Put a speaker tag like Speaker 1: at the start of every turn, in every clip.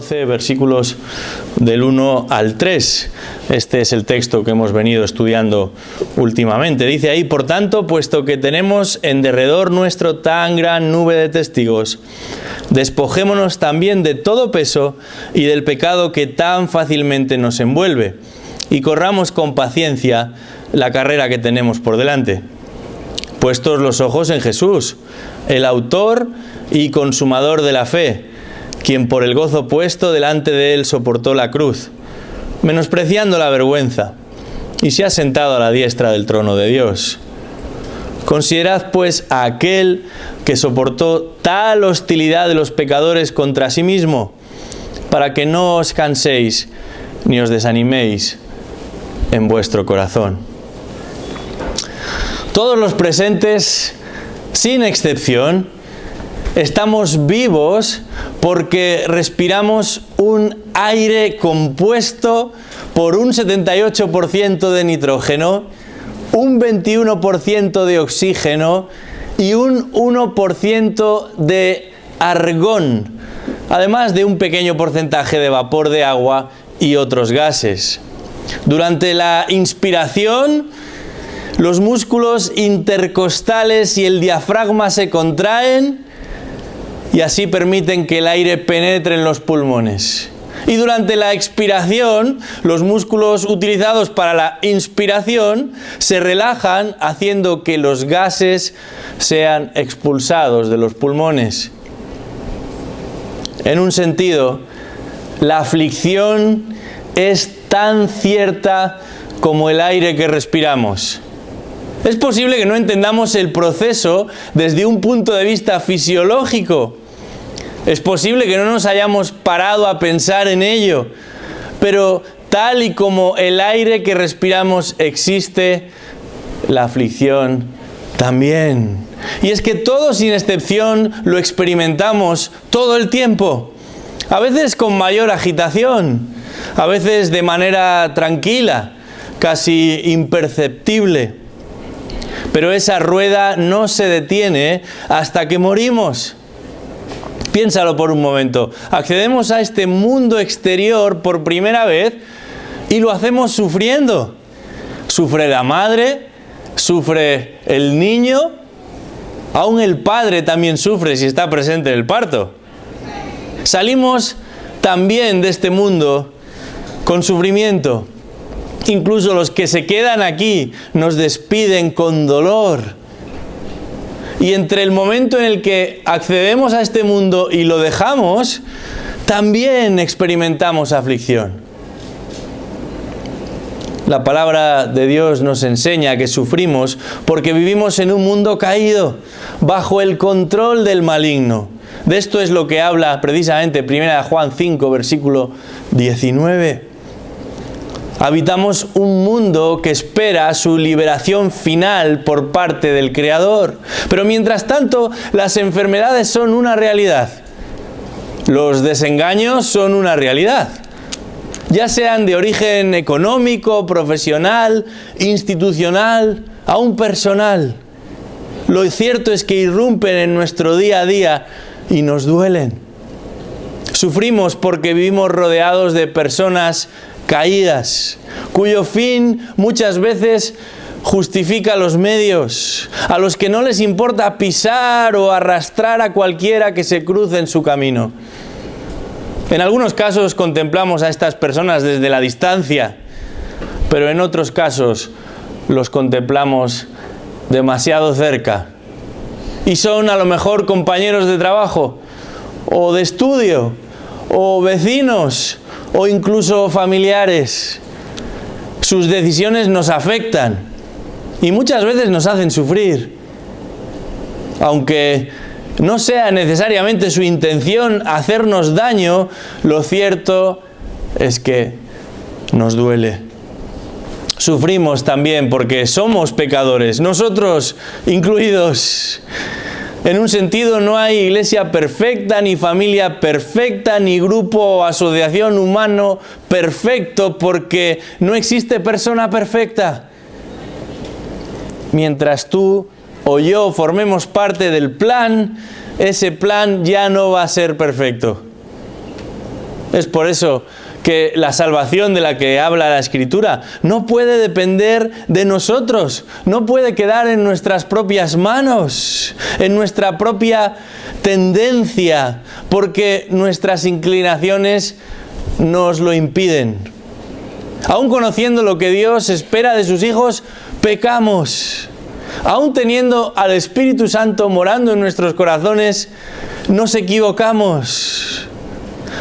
Speaker 1: 12, versículos del 1 al 3. Este es el texto que hemos venido estudiando últimamente. Dice ahí: por tanto, puesto que tenemos en derredor nuestro tan gran nube de testigos, despojémonos también de todo peso y del pecado que tan fácilmente nos envuelve, y corramos con paciencia la carrera que tenemos por delante. Puestos los ojos en Jesús, el autor y consumador de la fe, quien por el gozo puesto delante de él soportó la cruz, menospreciando la vergüenza, y se ha sentado a la diestra del trono de Dios. Considerad pues a aquel que soportó tal hostilidad de los pecadores contra sí mismo, para que no os canséis ni os desaniméis en vuestro corazón. Todos los presentes, sin excepción, estamos vivos porque respiramos un aire compuesto por un 78% de nitrógeno, un 21% de oxígeno y un 1% de argón, además de un pequeño porcentaje de vapor de agua y otros gases. Durante la inspiración, los músculos intercostales y el diafragma se contraen y así permiten que el aire penetre en los pulmones. Y durante la expiración, los músculos utilizados para la inspiración se relajan, haciendo que los gases sean expulsados de los pulmones. En un sentido, la aflicción es tan cierta como el aire que respiramos. Es posible que no entendamos el proceso desde un punto de vista fisiológico. Es posible que no nos hayamos parado a pensar en ello. Pero tal y como el aire que respiramos existe, la aflicción también. Y es que todos, sin excepción, lo experimentamos todo el tiempo. A veces con mayor agitación, a veces de manera tranquila, casi imperceptible. Pero esa rueda no se detiene hasta que morimos. Piénsalo por un momento. Accedemos a este mundo exterior por primera vez y lo hacemos sufriendo. Sufre la madre, sufre el niño, aún el padre también sufre si está presente en el parto. Salimos también de este mundo con sufrimiento. Incluso los que se quedan aquí nos despiden con dolor. Y entre el momento en el que accedemos a este mundo y lo dejamos, también experimentamos aflicción. La palabra de Dios nos enseña que sufrimos porque vivimos en un mundo caído, bajo el control del maligno. De esto es lo que habla precisamente 1 Juan 5, versículo 19. Habitamos un mundo que espera su liberación final por parte del Creador. Pero mientras tanto, las enfermedades son una realidad. Los desengaños son una realidad. Ya sean de origen económico, profesional, institucional, aún personal. Lo cierto es que irrumpen en nuestro día a día y nos duelen. Sufrimos porque vivimos rodeados de personas caídas, cuyo fin muchas veces justifica los medios, a los que no les importa pisar o arrastrar a cualquiera que se cruce en su camino. En algunos casos contemplamos a estas personas desde la distancia, pero en otros casos los contemplamos demasiado cerca. Y son a lo mejor compañeros de trabajo, o de estudio, o vecinos, o incluso familiares. Sus decisiones nos afectan y muchas veces nos hacen sufrir. Aunque no sea necesariamente su intención hacernos daño, lo cierto es que nos duele. Sufrimos también porque somos pecadores, nosotros incluidos. En un sentido, no hay iglesia perfecta, ni familia perfecta, ni grupo o asociación humano perfecto, porque no existe persona perfecta. Mientras tú o yo formemos parte del plan, ese plan ya no va a ser perfecto. Es por eso que la salvación de la que habla la Escritura no puede depender de nosotros, no puede quedar en nuestras propias manos, en nuestra propia tendencia, porque nuestras inclinaciones nos lo impiden. Aún conociendo lo que Dios espera de sus hijos, pecamos. Aún teniendo al Espíritu Santo morando en nuestros corazones, nos equivocamos.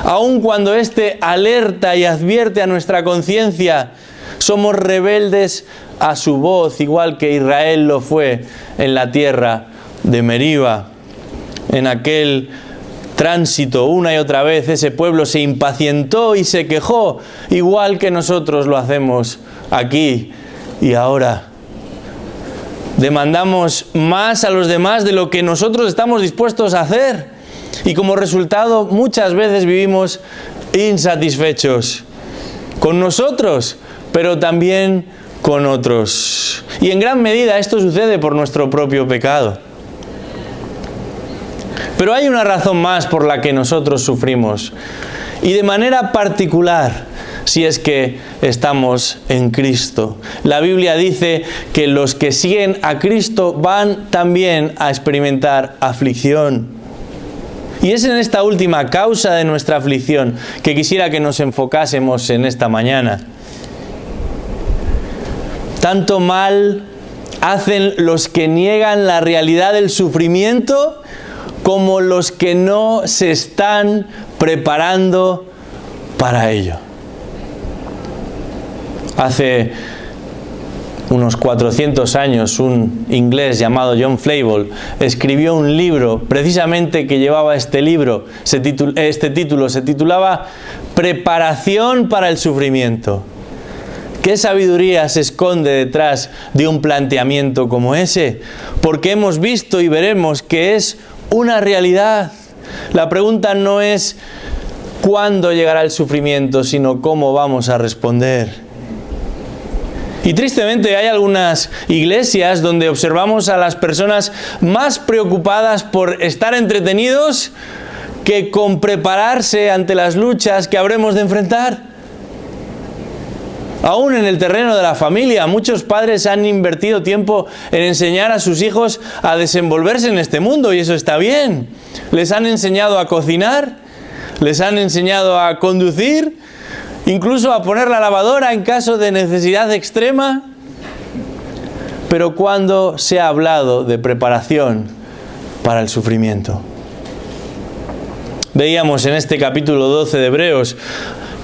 Speaker 1: Aun cuando éste alerta y advierte a nuestra conciencia, somos rebeldes a su voz, igual que Israel lo fue en la tierra de Meriba. En aquel tránsito, una y otra vez, ese pueblo se impacientó y se quejó, igual que nosotros lo hacemos aquí y ahora. Demandamos más a los demás de lo que nosotros estamos dispuestos a hacer. Y como resultado, muchas veces vivimos insatisfechos con nosotros, pero también con otros. Y en gran medida esto sucede por nuestro propio pecado. Pero hay una razón más por la que nosotros sufrimos, y de manera particular, si es que estamos en Cristo. La Biblia dice que los que siguen a Cristo van también a experimentar aflicción. Y es en esta última causa de nuestra aflicción que quisiera que nos enfocásemos en esta mañana. Tanto mal hacen los que niegan la realidad del sufrimiento como los que no se están preparando para ello. Hace unos 400 años, un inglés llamado John Flavel escribió un libro precisamente que llevaba este título, se titulaba Preparación para el sufrimiento. ¿Qué sabiduría se esconde detrás de un planteamiento como ese? Porque hemos visto y veremos que es una realidad. La pregunta no es cuándo llegará el sufrimiento, sino cómo vamos a responder. Y tristemente hay algunas iglesias donde observamos a las personas más preocupadas por estar entretenidos que con prepararse ante las luchas que habremos de enfrentar. Aún en el terreno de la familia, muchos padres han invertido tiempo en enseñar a sus hijos a desenvolverse en este mundo, y eso está bien. Les han enseñado a cocinar, les han enseñado a conducir, incluso a poner la lavadora en caso de necesidad extrema. Pero ¿cuándo se ha hablado de preparación para el sufrimiento? Veíamos en este capítulo 12 de Hebreos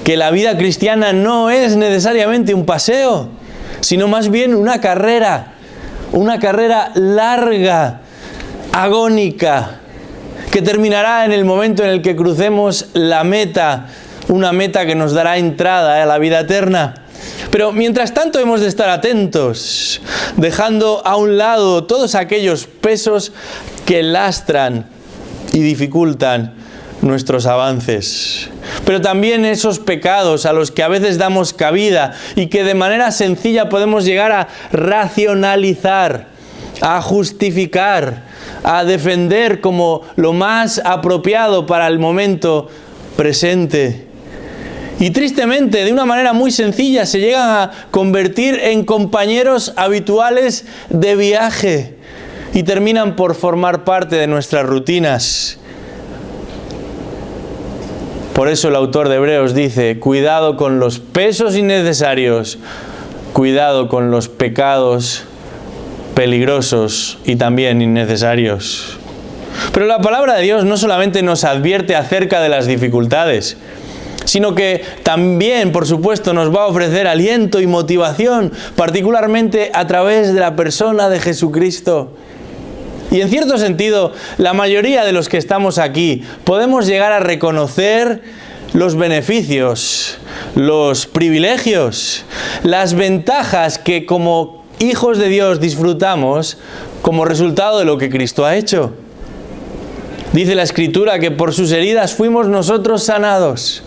Speaker 1: que la vida cristiana no es necesariamente un paseo, sino más bien una carrera larga, agónica, que terminará en el momento en el que crucemos la meta, una meta que nos dará entrada a la vida eterna. Pero mientras tanto hemos de estar atentos, dejando a un lado todos aquellos pesos que lastran y dificultan nuestros avances. Pero también esos pecados a los que a veces damos cabida y que de manera sencilla podemos llegar a racionalizar, a justificar, a defender como lo más apropiado para el momento presente. Y tristemente, de una manera muy sencilla, se llegan a convertir en compañeros habituales de viaje y terminan por formar parte de nuestras rutinas. Por eso el autor de Hebreos dice: cuidado con los pesos innecesarios, cuidado con los pecados peligrosos y también innecesarios. Pero la palabra de Dios no solamente nos advierte acerca de las dificultades, sino que también, por supuesto, nos va a ofrecer aliento y motivación, particularmente a través de la persona de Jesucristo. Y en cierto sentido, la mayoría de los que estamos aquí podemos llegar a reconocer los beneficios, los privilegios, las ventajas que como hijos de Dios disfrutamos como resultado de lo que Cristo ha hecho. Dice la Escritura que por sus heridas fuimos nosotros sanados.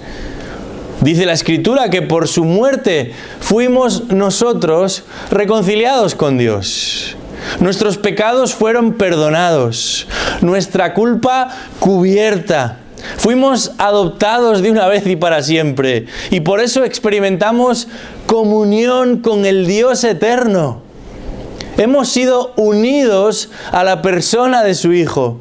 Speaker 1: Dice la Escritura que por su muerte fuimos nosotros reconciliados con Dios. Nuestros pecados fueron perdonados, nuestra culpa cubierta. Fuimos adoptados de una vez y para siempre, y por eso experimentamos comunión con el Dios eterno. Hemos sido unidos a la persona de su Hijo,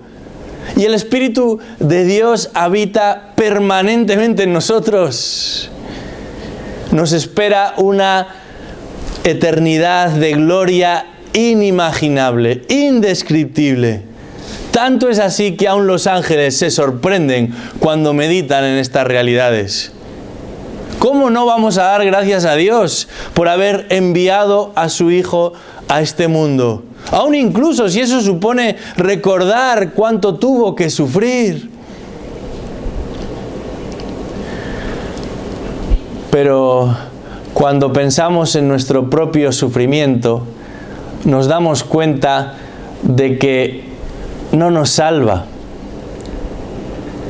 Speaker 1: y el Espíritu de Dios habita permanentemente en nosotros. Nos espera una eternidad de gloria inimaginable, indescriptible. Tanto es así que aún los ángeles se sorprenden cuando meditan en estas realidades. ¿Cómo no vamos a dar gracias a Dios por haber enviado a su Hijo a este mundo? Aún incluso si eso supone recordar cuánto tuvo que sufrir. Pero cuando pensamos en nuestro propio sufrimiento, nos damos cuenta de que no nos salva.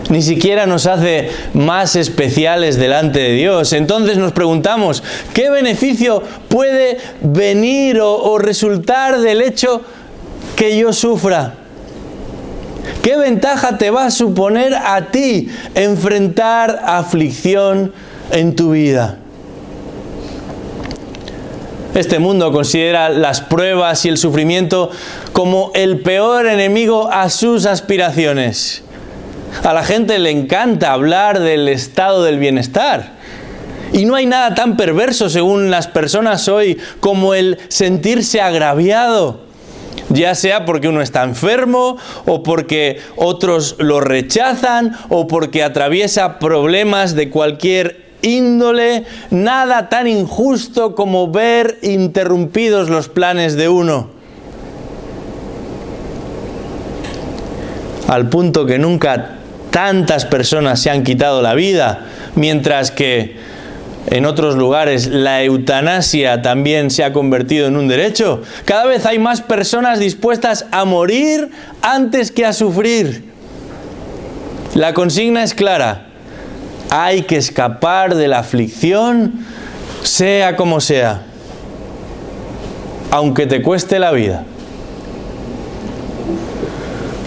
Speaker 1: Ni siquiera nos hace más especiales delante de Dios. Entonces nos preguntamos, ¿qué beneficio puede venir o resultar del hecho que yo sufra? ¿Qué ventaja te va a suponer a ti enfrentar aflicción en tu vida? Este mundo considera las pruebas y el sufrimiento como el peor enemigo a sus aspiraciones. A la gente le encanta hablar del estado del bienestar. Y no hay nada tan perverso, según las personas hoy, como el sentirse agraviado. Ya sea porque uno está enfermo, o porque otros lo rechazan, o porque atraviesa problemas de cualquier índole. Nada tan injusto como ver interrumpidos los planes de uno. Al punto que nunca tantas personas se han quitado la vida, mientras que en otros lugares la eutanasia también se ha convertido en un derecho. Cada vez hay más personas dispuestas a morir antes que a sufrir. La consigna es clara: hay que escapar de la aflicción, sea como sea, aunque te cueste la vida.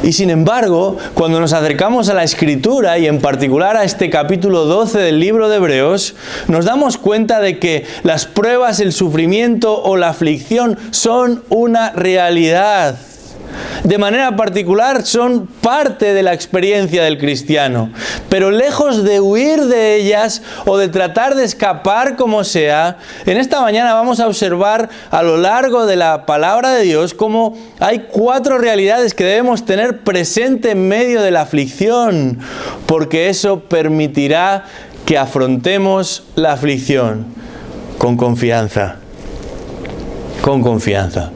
Speaker 1: Y sin embargo, cuando nos acercamos a la Escritura, y en particular a este capítulo 12 del libro de Hebreos, nos damos cuenta de que las pruebas, el sufrimiento o la aflicción son una realidad. De manera particular, son parte de la experiencia del cristiano. Pero lejos de huir de ellas o de tratar de escapar como sea, en esta mañana vamos a observar a lo largo de la palabra de Dios cómo hay 4 realidades que debemos tener presente en medio de la aflicción, porque eso permitirá que afrontemos la aflicción con confianza. Con confianza.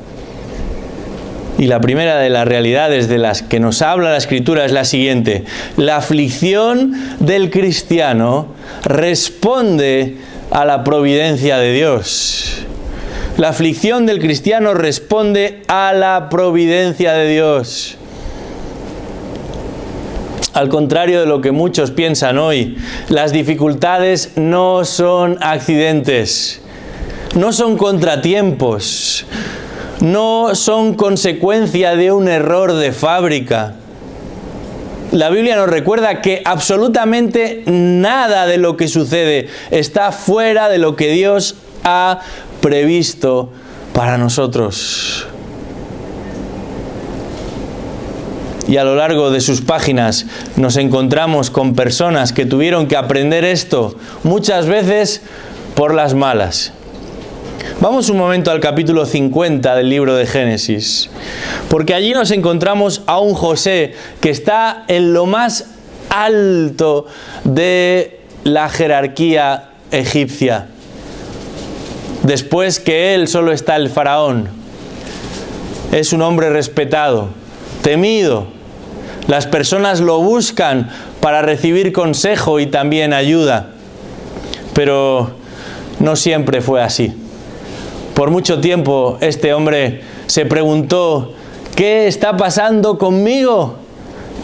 Speaker 1: Y la primera de las realidades de las que nos habla la Escritura es la siguiente: la aflicción del cristiano responde a la providencia de Dios. La aflicción del cristiano responde a la providencia de Dios. Al contrario de lo que muchos piensan hoy, las dificultades no son accidentes, no son contratiempos, no son consecuencia de un error de fábrica. La Biblia nos recuerda que absolutamente nada de lo que sucede está fuera de lo que Dios ha previsto para nosotros. Y a lo largo de sus páginas nos encontramos con personas que tuvieron que aprender esto, muchas veces por las malas. Vamos un momento al capítulo 50 del libro de Génesis, porque allí nos encontramos a un José que está en lo más alto de la jerarquía egipcia. Después que él solo está el faraón. Es un hombre respetado, temido. Las personas lo buscan para recibir consejo y también ayuda. Pero no siempre fue así. Por mucho tiempo este hombre se preguntó: ¿qué está pasando conmigo?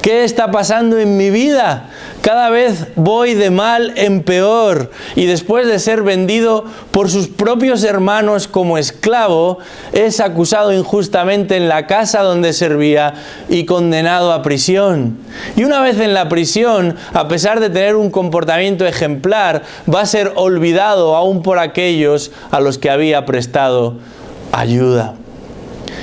Speaker 1: ¿Qué está pasando en mi vida? Cada vez voy de mal en peor, y después de ser vendido por sus propios hermanos como esclavo, es acusado injustamente en la casa donde servía y condenado a prisión. Y una vez en la prisión, a pesar de tener un comportamiento ejemplar, va a ser olvidado aún por aquellos a los que había prestado ayuda.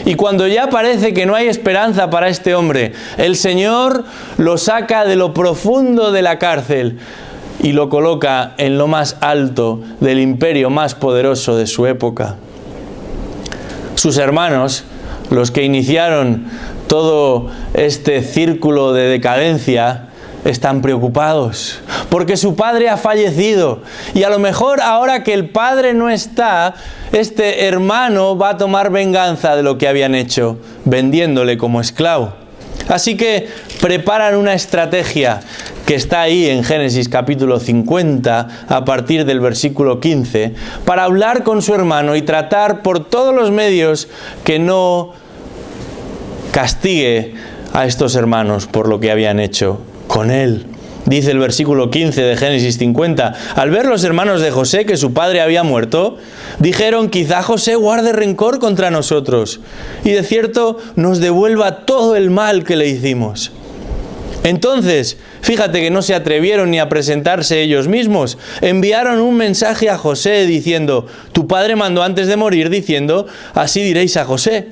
Speaker 1: Y cuando ya parece que no hay esperanza para este hombre, el Señor lo saca de lo profundo de la cárcel y lo coloca en lo más alto del imperio más poderoso de su época. Sus hermanos, los que iniciaron todo este círculo de decadencia, están preocupados porque su padre ha fallecido, y a lo mejor ahora que el padre no está, este hermano va a tomar venganza de lo que habían hecho, vendiéndole como esclavo. Así que preparan una estrategia que está ahí en Génesis capítulo 50, a partir del versículo 15, para hablar con su hermano y tratar por todos los medios que no castigue a estos hermanos por lo que habían hecho con él. Dice el versículo 15 de Génesis 50, al ver los hermanos de José que su padre había muerto, dijeron: quizá José guarde rencor contra nosotros y de cierto nos devuelva todo el mal que le hicimos. Entonces, fíjate que no se atrevieron ni a presentarse ellos mismos. Enviaron un mensaje a José diciendo: tu padre mandó antes de morir diciendo, así diréis a José: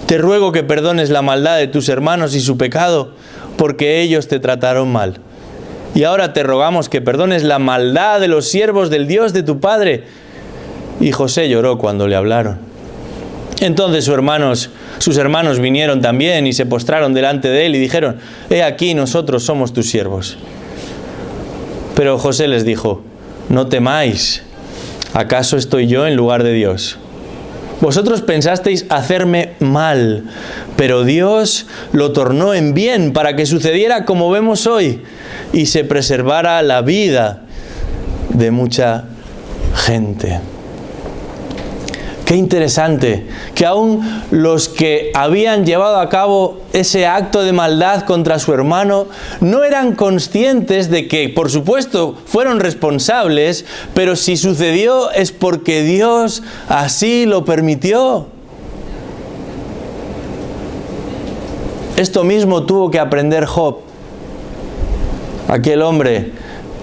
Speaker 1: te ruego que perdones la maldad de tus hermanos y su pecado, porque ellos te trataron mal. Y ahora te rogamos que perdones la maldad de los siervos del Dios de tu padre. Y José lloró cuando le hablaron. Entonces sus hermanos vinieron también y se postraron delante de él y dijeron: he aquí, nosotros somos tus siervos. Pero José les dijo: no temáis, ¿acaso estoy yo en lugar de Dios? Vosotros pensasteis hacerme mal, pero Dios lo tornó en bien para que sucediera como vemos hoy y se preservara la vida de mucha gente. Qué interesante que aún los que habían llevado a cabo ese acto de maldad contra su hermano no eran conscientes de que, por supuesto, fueron responsables, pero si sucedió es porque Dios así lo permitió. Esto mismo tuvo que aprender Job, aquel hombre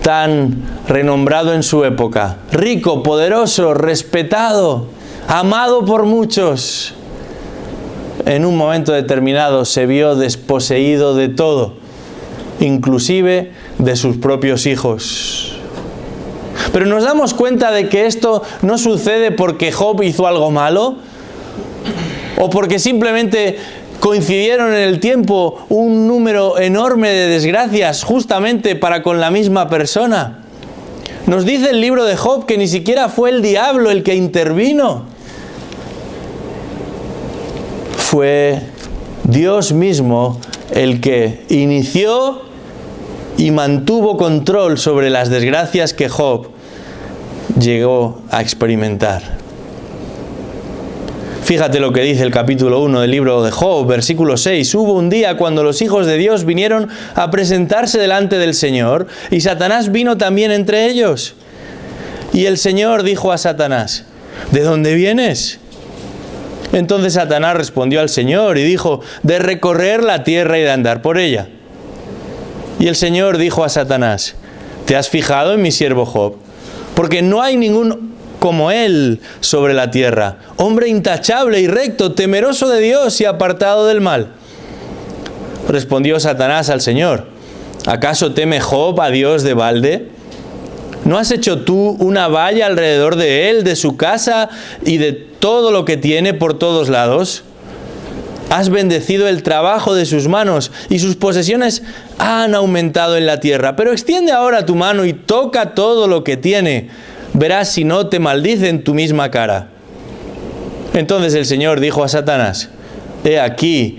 Speaker 1: tan renombrado en su época, rico, poderoso, respetado, amado por muchos. En un momento determinado se vio desposeído de todo, inclusive de sus propios hijos. Pero nos damos cuenta de que esto no sucede porque Job hizo algo malo, o porque simplemente coincidieron en el tiempo un número enorme de desgracias justamente para con la misma persona. Nos dice el libro de Job que ni siquiera fue el diablo el que intervino. Fue Dios mismo el que inició y mantuvo control sobre las desgracias que Job llegó a experimentar. Fíjate lo que dice el capítulo 1 del libro de Job, versículo 6. Hubo un día cuando los hijos de Dios vinieron a presentarse delante del Señor, y Satanás vino también entre ellos. Y el Señor dijo a Satanás: ¿de dónde vienes? Entonces Satanás respondió al Señor y dijo: de recorrer la tierra y de andar por ella. Y el Señor dijo a Satanás: ¿te has fijado en mi siervo Job? Porque no hay ningún como él sobre la tierra, hombre intachable y recto, temeroso de Dios y apartado del mal. Respondió Satanás al Señor: ¿acaso teme Job a Dios de balde? ¿No has hecho tú una valla alrededor de él, de su casa y de todo lo que tiene por todos lados? Has bendecido el trabajo de sus manos y sus posesiones han aumentado en la tierra. Pero extiende ahora tu mano y toca todo lo que tiene. Verás si no te maldice en tu misma cara. Entonces el Señor dijo a Satanás: he aquí,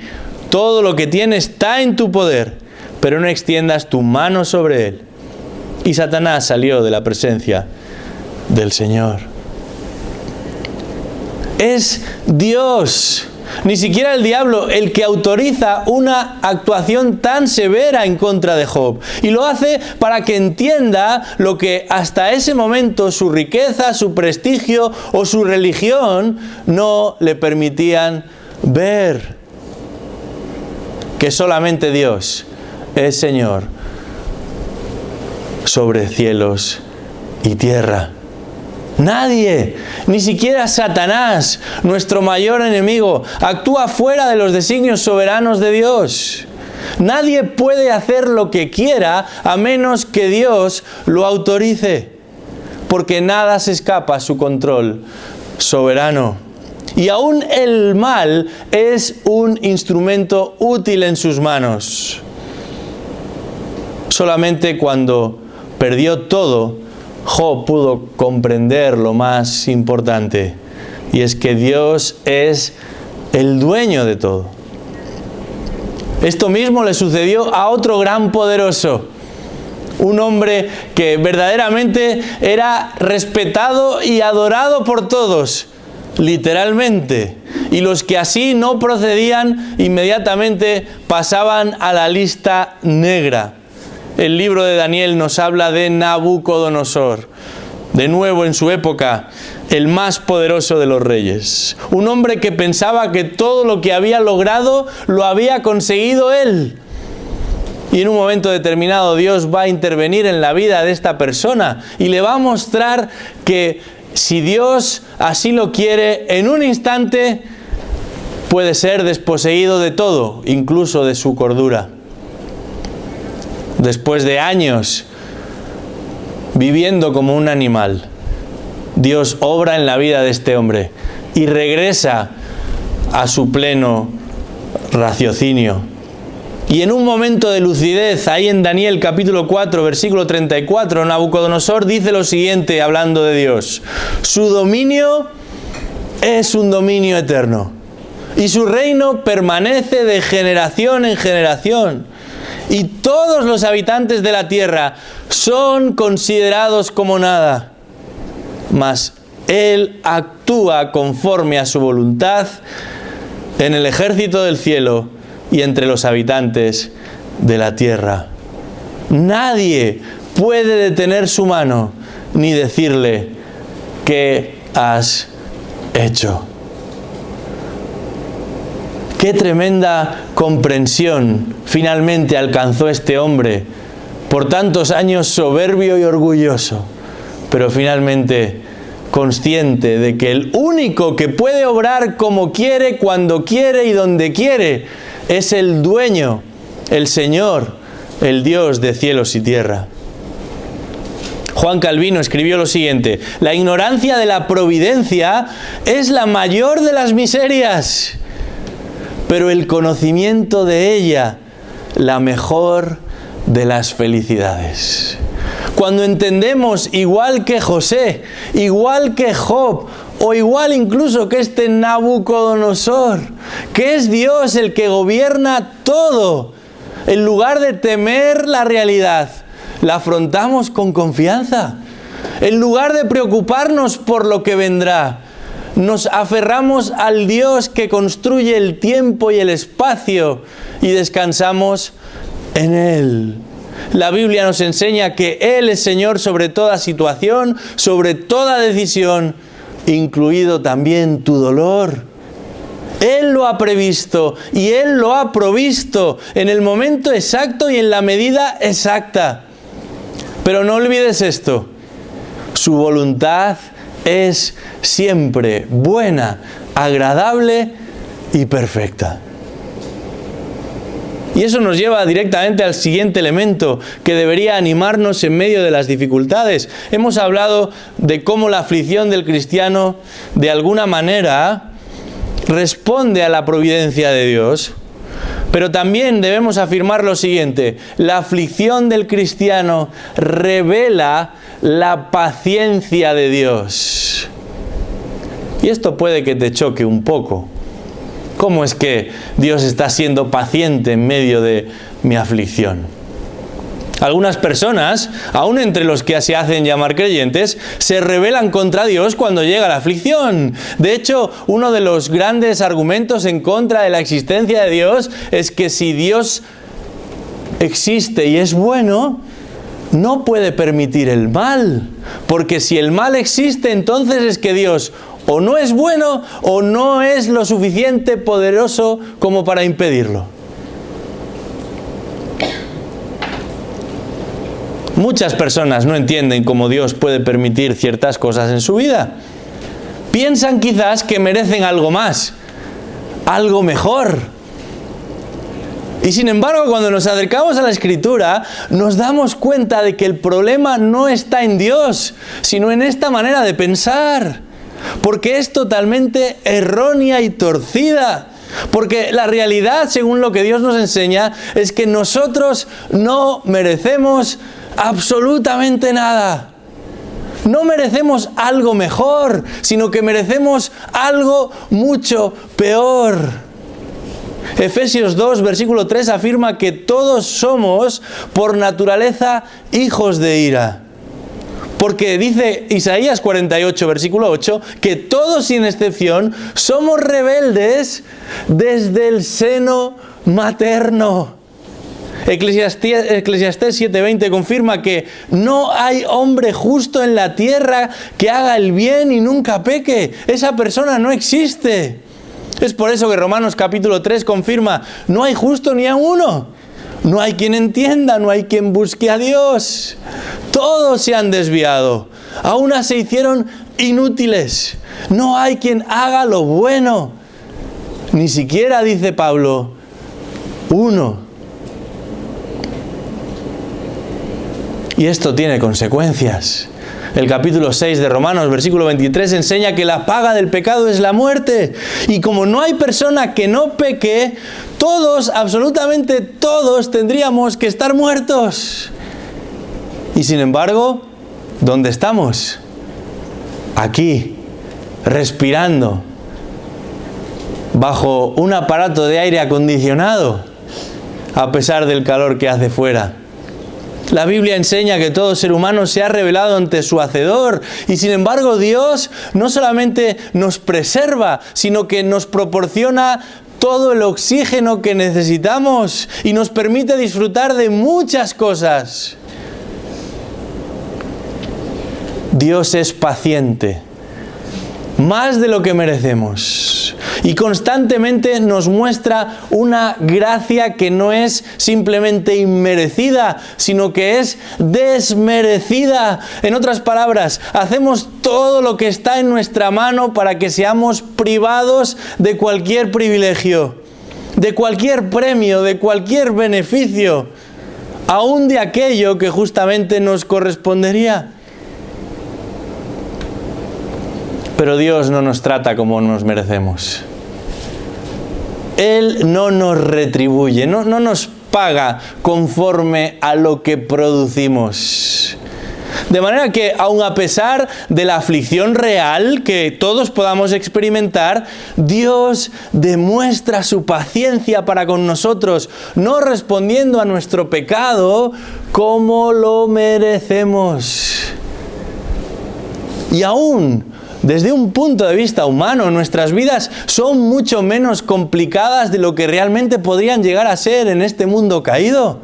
Speaker 1: todo lo que tiene está en tu poder, pero no extiendas tu mano sobre él. Y Satanás salió de la presencia del Señor. Es Dios Ni siquiera el diablo, el que autoriza una actuación tan severa en contra de Job. Y lo hace para que entienda lo que hasta ese momento su riqueza, su prestigio o su religión no le permitían ver. Que solamente Dios es Señor sobre cielos y tierra. Nadie, ni siquiera Satanás, nuestro mayor enemigo, actúa fuera de los designios soberanos de Dios. Nadie puede hacer lo que quiera a menos que Dios lo autorice, porque nada se escapa a su control soberano. Y aún el mal es un instrumento útil en sus manos. Solamente cuando perdió todo, Job pudo comprender lo más importante, y es que Dios es el dueño de todo. Esto mismo le sucedió a otro gran poderoso, un hombre que verdaderamente era respetado y adorado por todos, literalmente, y los que así no procedían inmediatamente pasaban a la lista negra. El libro de Daniel nos habla de Nabucodonosor, de nuevo en su época, el más poderoso de los reyes. Un hombre que pensaba que todo lo que había logrado lo había conseguido él. Y en un momento determinado Dios va a intervenir en la vida de esta persona y le va a mostrar que si Dios así lo quiere, en un instante puede ser desposeído de todo, incluso de su cordura. Después de años viviendo como un animal, Dios obra en la vida de este hombre y regresa a su pleno raciocinio. Y en un momento de lucidez, ahí en Daniel capítulo 4, versículo 34, Nabucodonosor dice lo siguiente hablando de Dios: su dominio es un dominio eterno y su reino permanece de generación en generación. Y todos los habitantes de la tierra son considerados como nada, mas Él actúa conforme a su voluntad en el ejército del cielo y entre los habitantes de la tierra. Nadie puede detener su mano ni decirle: ¿qué has hecho? Qué tremenda comprensión finalmente alcanzó este hombre, por tantos años soberbio y orgulloso, pero finalmente consciente de que el único que puede obrar como quiere, cuando quiere y donde quiere, es el dueño, el Señor, el Dios de cielos y tierra. Juan Calvino escribió lo siguiente: la ignorancia de la providencia es la mayor de las miserias, pero el conocimiento de ella, la mejor de las felicidades. Cuando entendemos, igual que José, igual que Job, o igual incluso que este Nabucodonosor, que es Dios el que gobierna todo, en lugar de temer la realidad, la afrontamos con confianza. En lugar de preocuparnos por lo que vendrá, nos aferramos al Dios que construye el tiempo y el espacio y descansamos en Él. La Biblia nos enseña que Él es Señor sobre toda situación, sobre toda decisión, incluido también tu dolor. Él lo ha previsto y Él lo ha provisto en el momento exacto y en la medida exacta. Pero no olvides esto: su voluntad es siempre buena, agradable y perfecta. Y eso nos lleva directamente al siguiente elemento que debería animarnos en medio de las dificultades. Hemos hablado de cómo la aflicción del cristiano, de alguna manera, responde a la providencia de Dios. Pero también debemos afirmar lo siguiente: la aflicción del cristiano revela la paciencia de Dios. Y esto puede que te choque un poco. ¿Cómo es que Dios está siendo paciente en medio de mi aflicción? Algunas personas, aun entre los que se hacen llamar creyentes, se rebelan contra Dios cuando llega la aflicción. De hecho, uno de los grandes argumentos en contra de la existencia de Dios es que si Dios existe y es bueno, no puede permitir el mal. Porque si el mal existe, entonces es que Dios o no es bueno o no es lo suficiente poderoso como para impedirlo. Muchas personas no entienden cómo Dios puede permitir ciertas cosas en su vida. Piensan quizás que merecen algo más, algo mejor. Y sin embargo, cuando nos acercamos a la Escritura, nos damos cuenta de que el problema no está en Dios, sino en esta manera de pensar. Porque es totalmente errónea y torcida. Porque la realidad, según lo que Dios nos enseña, es que nosotros no merecemos absolutamente nada. No merecemos algo mejor, sino que merecemos algo mucho peor. Efesios 2, versículo 3 afirma que todos somos por naturaleza hijos de ira. Porque dice Isaías 48, versículo 8, que todos sin excepción somos rebeldes desde el seno materno. Eclesiastés 7:20 confirma que no hay hombre justo en la tierra que haga el bien y nunca peque. Esa persona no existe. Es por eso que Romanos capítulo 3 confirma, no hay justo ni a uno. No hay quien entienda, no hay quien busque a Dios. Todos se han desviado. A unas se hicieron inútiles. No hay quien haga lo bueno. Ni siquiera, dice Pablo, uno. Y esto tiene consecuencias. El capítulo 6 de Romanos, versículo 23, enseña que la paga del pecado es la muerte. Y como no hay persona que no peque, todos, absolutamente todos, tendríamos que estar muertos. Y sin embargo, ¿dónde estamos? Aquí, respirando, bajo un aparato de aire acondicionado, a pesar del calor que hace fuera. La Biblia enseña que todo ser humano se ha rebelado ante su Hacedor y sin embargo Dios no solamente nos preserva, sino que nos proporciona todo el oxígeno que necesitamos y nos permite disfrutar de muchas cosas. Dios es paciente, más de lo que merecemos. Y constantemente nos muestra una gracia que no es simplemente inmerecida, sino que es desmerecida. En otras palabras, hacemos todo lo que está en nuestra mano para que seamos privados de cualquier privilegio, de cualquier premio, de cualquier beneficio, aún de aquello que justamente nos correspondería. Pero Dios no nos trata como nos merecemos. Él no nos retribuye, no nos paga conforme a lo que producimos. De manera que, aun a pesar de la aflicción real que todos podamos experimentar, Dios demuestra su paciencia para con nosotros, no respondiendo a nuestro pecado como lo merecemos. Y aún desde un punto de vista humano, nuestras vidas son mucho menos complicadas de lo que realmente podrían llegar a ser en este mundo caído.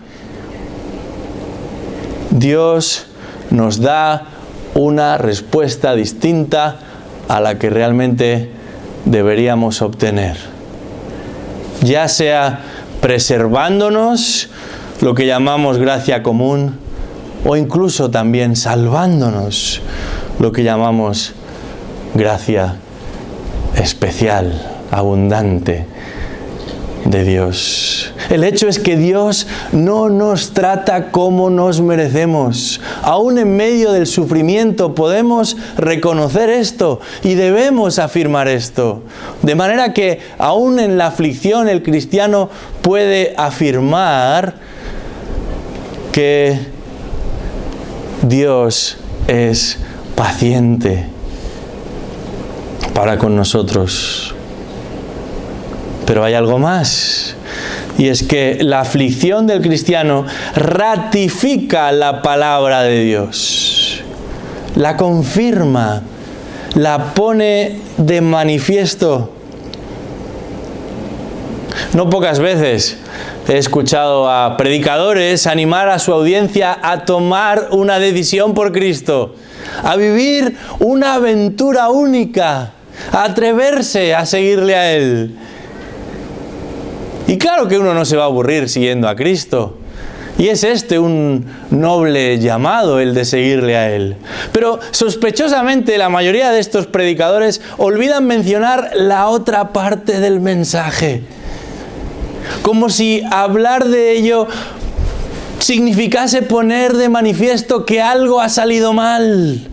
Speaker 1: Dios nos da una respuesta distinta a la que realmente deberíamos obtener. Ya sea preservándonos, lo que llamamos gracia común, o incluso también salvándonos, lo que llamamos gracia especial, abundante de Dios. El hecho es que Dios no nos trata como nos merecemos. Aún en medio del sufrimiento podemos reconocer esto y debemos afirmar esto. De manera que aún en la aflicción el cristiano puede afirmar que Dios es paciente para con nosotros. Pero hay algo más, Y es que la aflicción del cristiano ratifica la palabra de Dios, la confirma, la pone de manifiesto. No pocas veces he escuchado a predicadores animar a su audiencia a tomar una decisión por Cristo, a vivir una aventura única, a atreverse a seguirle a Él. Y claro que uno no se va a aburrir siguiendo a Cristo. Y es un noble llamado el de seguirle a Él. Pero sospechosamente la mayoría de estos predicadores olvidan mencionar la otra parte del mensaje. Como si hablar de ello significase poner de manifiesto que algo ha salido mal.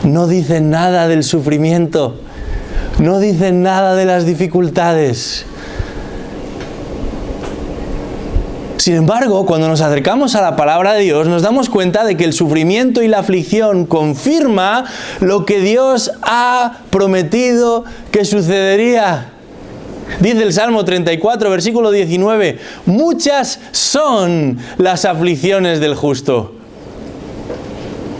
Speaker 1: No dicen nada del sufrimiento, no dicen nada de las dificultades. Sin embargo, cuando nos acercamos a la palabra de Dios, nos damos cuenta de que el sufrimiento y la aflicción confirma lo que Dios ha prometido que sucedería. Dice el Salmo 34, versículo 19, muchas son las aflicciones del justo.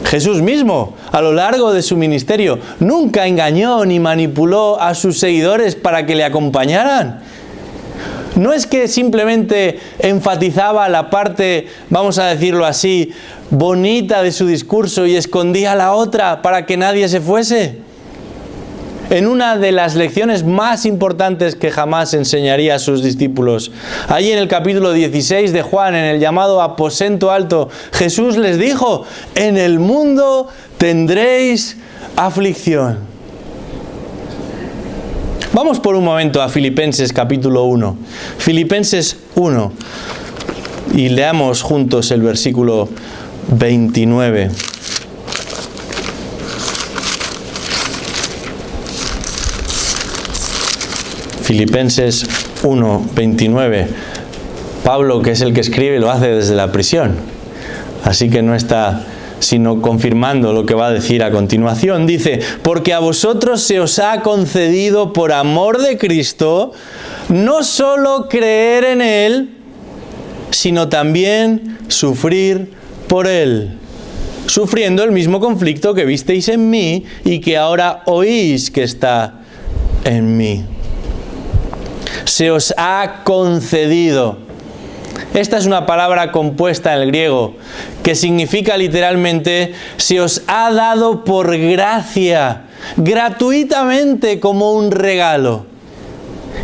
Speaker 1: Jesús mismo, a lo largo de su ministerio, nunca engañó ni manipuló a sus seguidores para que le acompañaran. No es que simplemente enfatizaba la parte, vamos a decirlo así, bonita de su discurso y escondía la otra para que nadie se fuese. En una de las lecciones más importantes que jamás enseñaría a sus discípulos, allí en el capítulo 16 de Juan, en el llamado aposento alto, Jesús les dijo, en el mundo tendréis aflicción. Vamos por un momento a Filipenses capítulo 1. Filipenses 1. Y leamos juntos el versículo 29. Filipenses 1, 29. Pablo, que es el que escribe, lo hace desde la prisión. Así que no está sino confirmando lo que va a decir a continuación. Dice, porque a vosotros se os ha concedido por amor de Cristo, no solo creer en Él, sino también sufrir por Él, sufriendo el mismo conflicto que visteis en mí y que ahora oís que está en mí. Se os ha concedido. Esta es una palabra compuesta en el griego que significa literalmente se os ha dado por gracia, gratuitamente como un regalo.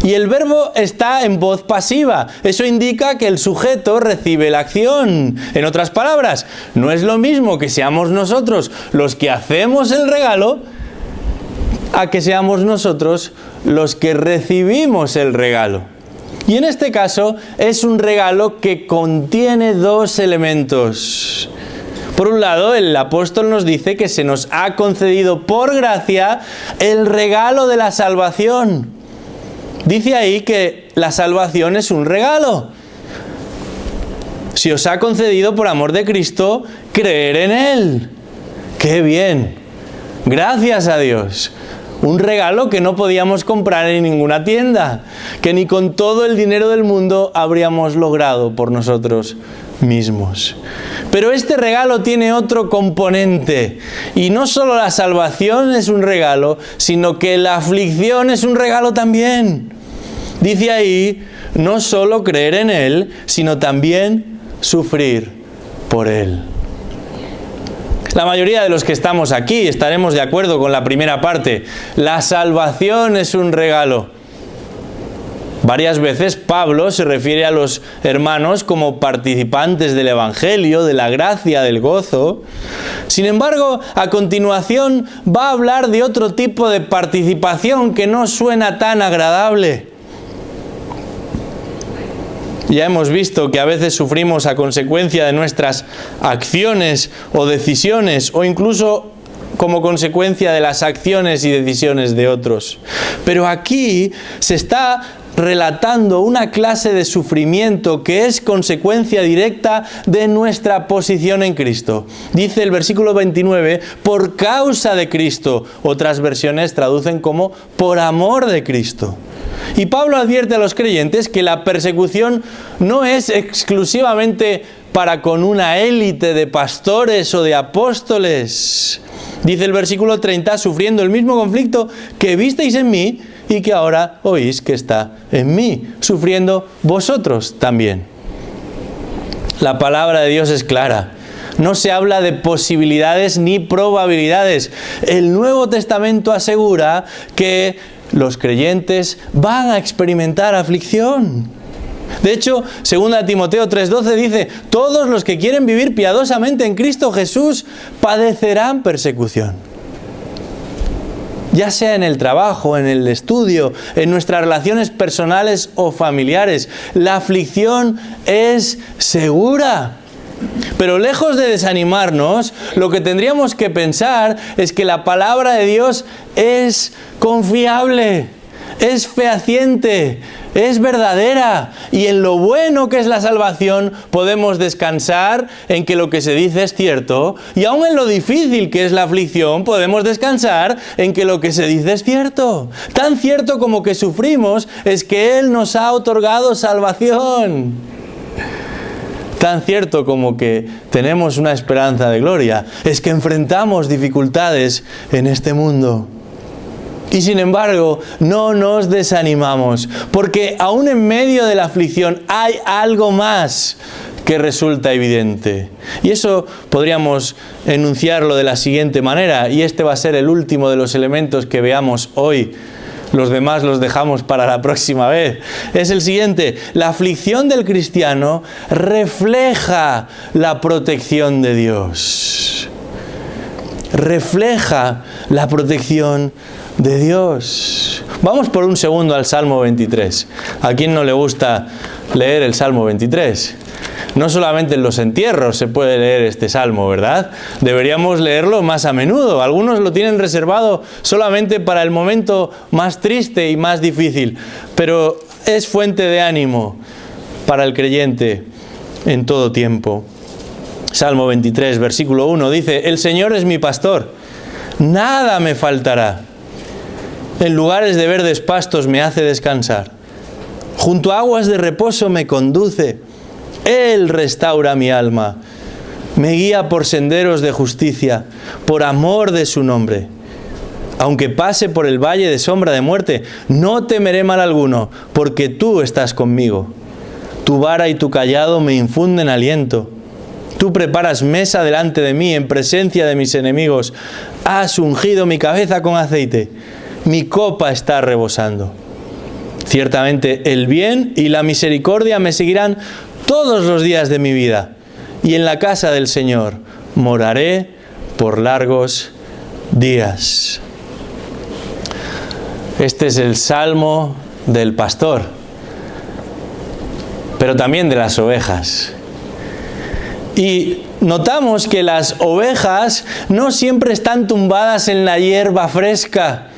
Speaker 1: Y el verbo está en voz pasiva. Eso indica que el sujeto recibe la acción. En otras palabras, no es lo mismo que seamos nosotros los que hacemos el regalo a que seamos nosotros los que recibimos el regalo. Y en este caso es un regalo que contiene dos elementos. Por un lado, el apóstol nos dice que se nos ha concedido por gracia el regalo de la salvación. Dice ahí que la salvación es un regalo. Se os ha concedido por amor de Cristo creer en Él. ¡Qué bien! Gracias a Dios. Un regalo que no podíamos comprar en ninguna tienda, que ni con todo el dinero del mundo habríamos logrado por nosotros mismos. Pero este regalo tiene otro componente, y no solo la salvación es un regalo, sino que la aflicción es un regalo también. Dice ahí, no solo creer en Él, sino también sufrir por Él. La mayoría de los que estamos aquí estaremos de acuerdo con la primera parte. La salvación es un regalo. Varias veces Pablo se refiere a los hermanos como participantes del Evangelio, de la gracia, del gozo. Sin embargo, a continuación va a hablar de otro tipo de participación que no suena tan agradable. Ya hemos visto que a veces sufrimos a consecuencia de nuestras acciones o decisiones, o incluso como consecuencia de las acciones y decisiones de otros. Pero aquí se está relatando una clase de sufrimiento que es consecuencia directa de nuestra posición en Cristo. Dice el versículo 29, por causa de Cristo. Otras versiones traducen como por amor de Cristo. Y Pablo advierte a los creyentes que la persecución no es exclusivamente para con una élite de pastores o de apóstoles. Dice el versículo 30, sufriendo el mismo conflicto que visteis en mí y que ahora oís que está en mí, sufriendo vosotros también. La palabra de Dios es clara. No se habla de posibilidades ni probabilidades. El Nuevo Testamento asegura que los creyentes van a experimentar aflicción. De hecho, 2 Timoteo 3:12 dice, todos los que quieren vivir piadosamente en Cristo Jesús padecerán persecución. Ya sea en el trabajo, en el estudio, en nuestras relaciones personales o familiares, la aflicción es segura. Pero lejos de desanimarnos, lo que tendríamos que pensar es que la palabra de Dios es confiable, es fehaciente, es verdadera, y en lo bueno que es la salvación podemos descansar en que lo que se dice es cierto, y aun en lo difícil que es la aflicción podemos descansar en que lo que se dice es cierto. Tan cierto como que sufrimos es que Él nos ha otorgado salvación. Tan cierto como que tenemos una esperanza de gloria es que enfrentamos dificultades en este mundo. Y sin embargo, no nos desanimamos, porque aún en medio de la aflicción hay algo más que resulta evidente. Y eso podríamos enunciarlo de la siguiente manera, y este va a ser el último de los elementos que veamos hoy. Los demás los dejamos para la próxima vez. Es el siguiente: la aflicción del cristiano refleja la protección de Dios. Refleja la protección de Dios. Vamos por un segundo al Salmo 23. ¿A quién no le gusta leer el Salmo 23? No solamente en los entierros se puede leer este salmo, ¿verdad? Deberíamos leerlo más a menudo. Algunos lo tienen reservado solamente para el momento más triste y más difícil, pero es fuente de ánimo para el creyente en todo tiempo. Salmo 23, versículo 1 dice: El Señor es mi pastor, nada me faltará. En lugares de verdes pastos me hace descansar. Junto a aguas de reposo me conduce. Él restaura mi alma, me guía por senderos de justicia, por amor de su nombre. Aunque pase por el valle de sombra de muerte, no temeré mal alguno, porque tú estás conmigo. Tu vara y tu cayado me infunden aliento. Tú preparas mesa delante de mí en presencia de mis enemigos. Has ungido mi cabeza con aceite. Mi copa está rebosando. Ciertamente el bien y la misericordia me seguirán todos los días de mi vida, y en la casa del Señor moraré por largos días. Este es el salmo del pastor, pero también de las ovejas. Y notamos que las ovejas no siempre están tumbadas en la hierba fresca.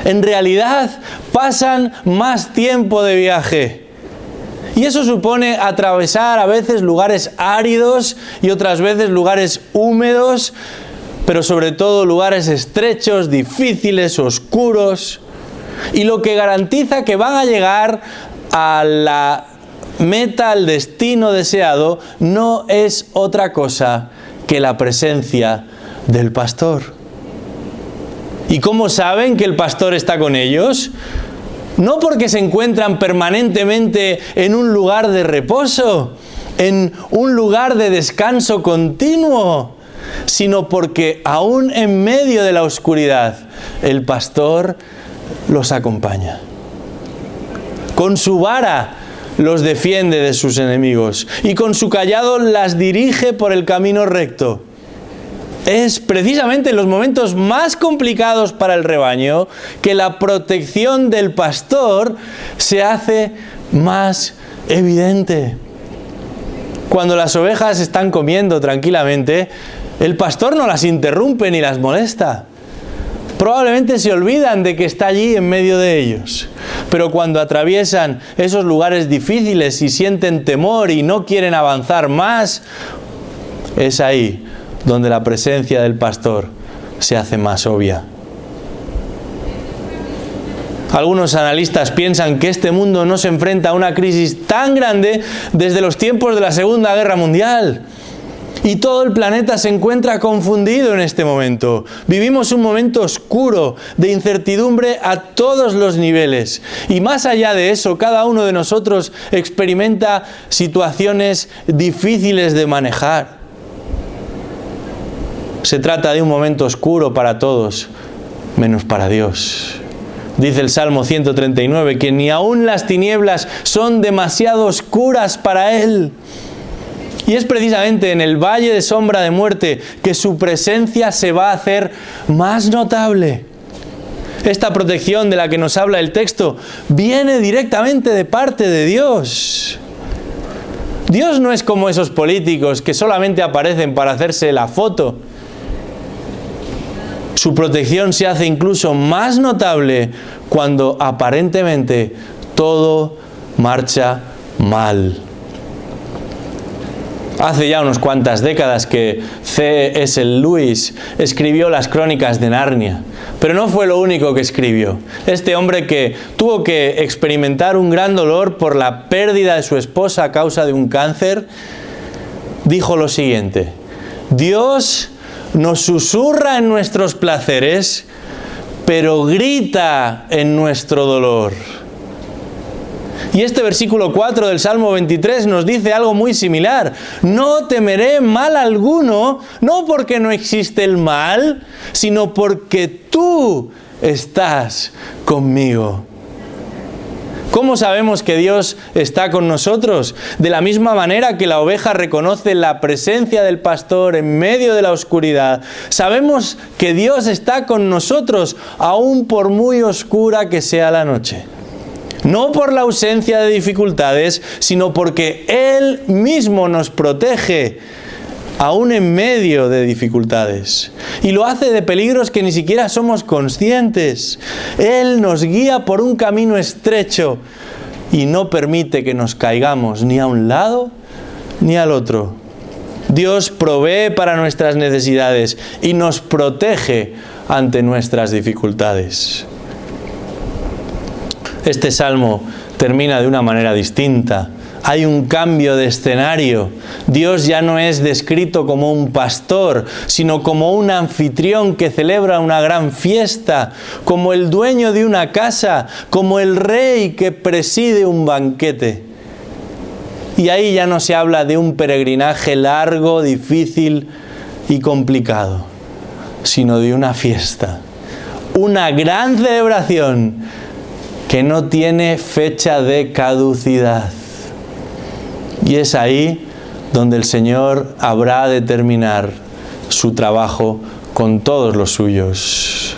Speaker 1: En realidad pasan más tiempo de viaje. Y eso supone atravesar a veces lugares áridos y otras veces lugares húmedos, pero sobre todo lugares estrechos, difíciles, oscuros. Y lo que garantiza que van a llegar a la meta, al destino deseado, no es otra cosa que la presencia del pastor. ¿Y cómo saben que el pastor está con ellos? No porque se encuentran permanentemente en un lugar de reposo, en un lugar de descanso continuo, sino porque aún en medio de la oscuridad, el pastor los acompaña. Con su vara los defiende de sus enemigos y con su cayado las dirige por el camino recto. Es precisamente en los momentos más complicados para el rebaño que la protección del pastor se hace más evidente. Cuando las ovejas están comiendo tranquilamente, el pastor no las interrumpe ni las molesta. Probablemente se olvidan de que está allí en medio de ellos. Pero cuando atraviesan esos lugares difíciles y sienten temor y no quieren avanzar más, es ahí donde la presencia del pastor se hace más obvia. Algunos analistas piensan que este mundo no se enfrenta a una crisis tan grande desde los tiempos de la Segunda Guerra Mundial. Y todo el planeta se encuentra confundido en este momento. Vivimos un momento oscuro, de incertidumbre a todos los niveles. Y más allá de eso, cada uno de nosotros experimenta situaciones difíciles de manejar. Se trata de un momento oscuro para todos, menos para Dios. Dice el Salmo 139 que ni aun las tinieblas son demasiado oscuras para Él. Y es precisamente en el valle de sombra de muerte que su presencia se va a hacer más notable. Esta protección de la que nos habla el texto viene directamente de parte de Dios. Dios no es como esos políticos que solamente aparecen para hacerse la foto. Su protección se hace incluso más notable cuando aparentemente todo marcha mal. Hace ya unas cuantas décadas que C.S. Lewis escribió las Crónicas de Narnia, pero no fue lo único que escribió. Este hombre, que tuvo que experimentar un gran dolor por la pérdida de su esposa a causa de un cáncer, dijo lo siguiente: Dios nos susurra en nuestros placeres, pero grita en nuestro dolor. Y este versículo 4 del Salmo 23 nos dice algo muy similar. No temeré mal alguno, no porque no existe el mal, sino porque tú estás conmigo. ¿Cómo sabemos que Dios está con nosotros? De la misma manera que la oveja reconoce la presencia del pastor en medio de la oscuridad, sabemos que Dios está con nosotros, aun por muy oscura que sea la noche. No por la ausencia de dificultades, sino porque Él mismo nos protege, aún en medio de dificultades. Y lo hace de peligros que ni siquiera somos conscientes. Él nos guía por un camino estrecho y no permite que nos caigamos ni a un lado ni al otro. Dios provee para nuestras necesidades y nos protege ante nuestras dificultades. Este salmo termina de una manera distinta. Hay un cambio de escenario. Dios ya no es descrito como un pastor, sino como un anfitrión que celebra una gran fiesta, como el dueño de una casa, como el rey que preside un banquete. Y ahí ya no se habla de un peregrinaje largo, difícil y complicado, sino de una fiesta, una gran celebración que no tiene fecha de caducidad. Y es ahí donde el Señor habrá de terminar su trabajo con todos los suyos.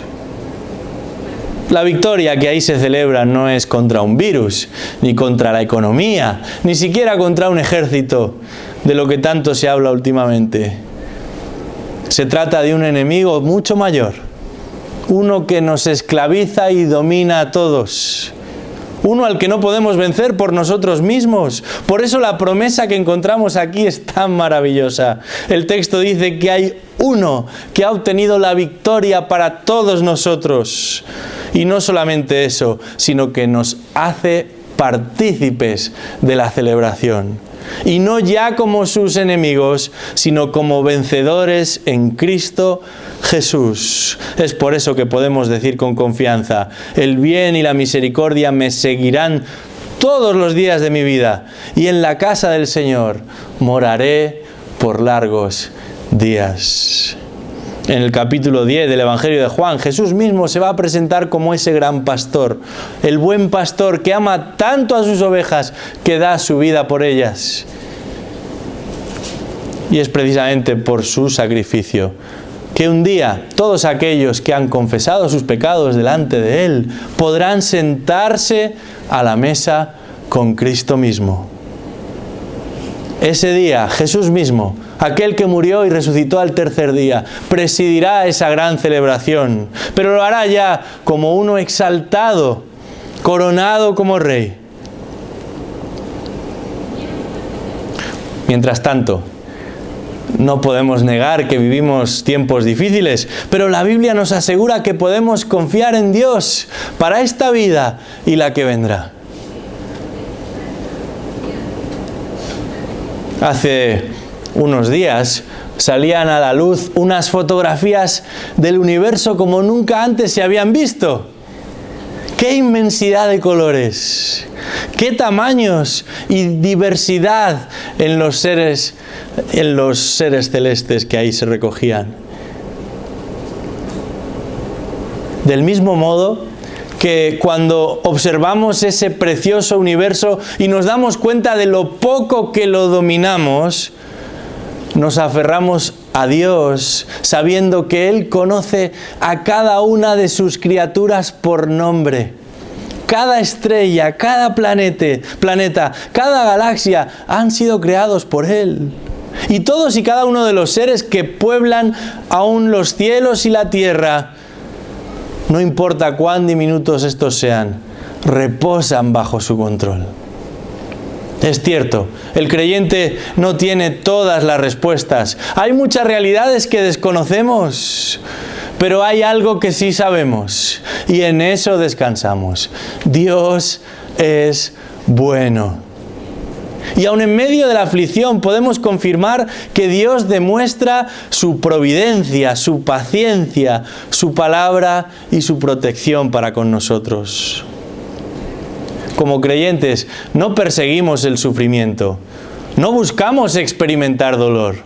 Speaker 1: La victoria que ahí se celebra no es contra un virus, ni contra la economía, ni siquiera contra un ejército, de lo que tanto se habla últimamente. Se trata de un enemigo mucho mayor, uno que nos esclaviza y domina a todos. Uno al que no podemos vencer por nosotros mismos. Por eso la promesa que encontramos aquí es tan maravillosa. El texto dice que hay uno que ha obtenido la victoria para todos nosotros. Y no solamente eso, sino que nos hace partícipes de la celebración. Y no ya como sus enemigos, sino como vencedores en Cristo Jesús. Es por eso que podemos decir con confianza: el bien y la misericordia me seguirán todos los días de mi vida, y en la casa del Señor moraré por largos días. En el capítulo 10 del Evangelio de Juan, Jesús mismo se va a presentar como ese gran pastor, el buen pastor que ama tanto a sus ovejas que da su vida por ellas. Y es precisamente por su sacrificio que un día todos aquellos que han confesado sus pecados delante de Él podrán sentarse a la mesa con Cristo mismo. Ese día Jesús mismo, aquel que murió y resucitó al tercer día, presidirá esa gran celebración, pero lo hará ya como uno exaltado, coronado como rey. Mientras tanto, No podemos negar que vivimos tiempos difíciles, pero la Biblia nos asegura que podemos confiar en Dios para esta vida y la que vendrá. Hace unos días salían a la luz unas fotografías del universo como nunca antes se habían visto. ¡Qué inmensidad de colores! ¡Qué tamaños y diversidad en los seres celestes que ahí se recogían! Del mismo modo que cuando observamos ese precioso universo y nos damos cuenta de lo poco que lo dominamos, nos aferramos a Dios, sabiendo que Él conoce a cada una de sus criaturas por nombre. Cada estrella, cada planeta, cada galaxia han sido creados por Él. Y todos y cada uno de los seres que pueblan aún los cielos y la tierra, no importa cuán diminutos estos sean, reposan bajo su control. Es cierto, el creyente no tiene todas las respuestas. Hay muchas realidades que desconocemos, pero hay algo que sí sabemos y en eso descansamos. Dios es bueno. Y aun en medio de la aflicción podemos confirmar que Dios demuestra su providencia, su paciencia, su palabra y su protección para con nosotros. Como creyentes, no perseguimos el sufrimiento, no buscamos experimentar dolor,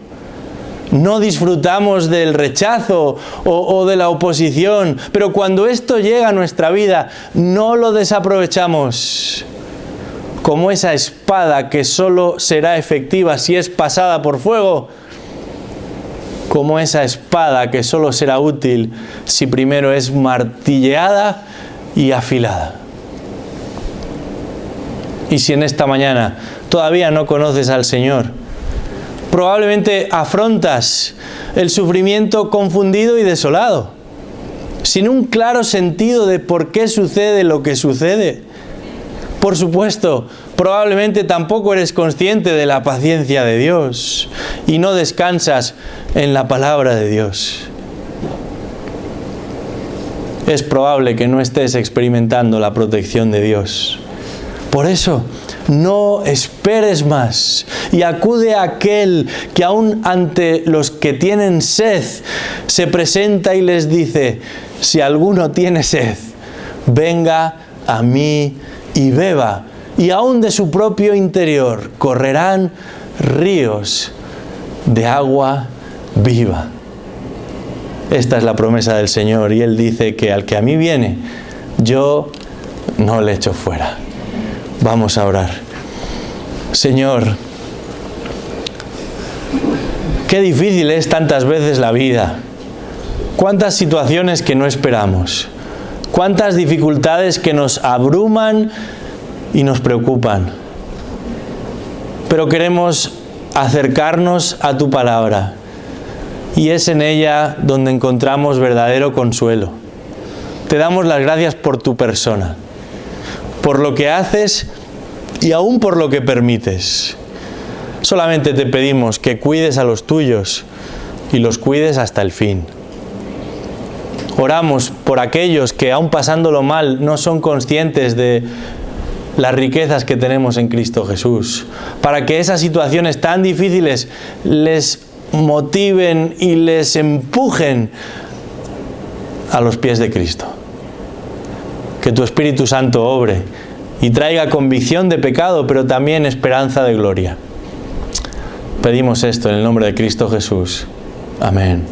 Speaker 1: no disfrutamos del rechazo o de la oposición, pero cuando esto llega a nuestra vida, no lo desaprovechamos. Como esa espada que solo será efectiva si es pasada por fuego, como esa espada que solo será útil si primero es martilleada y afilada. Y si en esta mañana todavía no conoces al Señor, probablemente afrontas el sufrimiento confundido y desolado, sin un claro sentido de por qué sucede lo que sucede. Por supuesto, probablemente tampoco eres consciente de la paciencia de Dios y no descansas en la palabra de Dios. Es probable que no estés experimentando la protección de Dios. Por eso, no esperes más y acude a aquel que aún ante los que tienen sed se presenta y les dice: si alguno tiene sed, venga a mí y beba, y aún de su propio interior correrán ríos de agua viva. Esta es la promesa del Señor, y Él dice que al que a mí viene, yo no le echo fuera. Vamos a orar. Señor, qué difícil es tantas veces la vida. Cuántas situaciones que no esperamos. Cuántas dificultades que nos abruman y nos preocupan. Pero queremos acercarnos a tu palabra, y es en ella donde encontramos verdadero consuelo. Te damos las gracias por tu persona, por lo que haces y aún por lo que permites. Solamente te pedimos que cuides a los tuyos y los cuides hasta el fin. Oramos por aquellos que, aún pasándolo mal, no son conscientes de las riquezas que tenemos en Cristo Jesús, para que esas situaciones tan difíciles les motiven y les empujen a los pies de Cristo. Que tu Espíritu Santo obre y traiga convicción de pecado, pero también esperanza de gloria. Pedimos esto en el nombre de Cristo Jesús. Amén.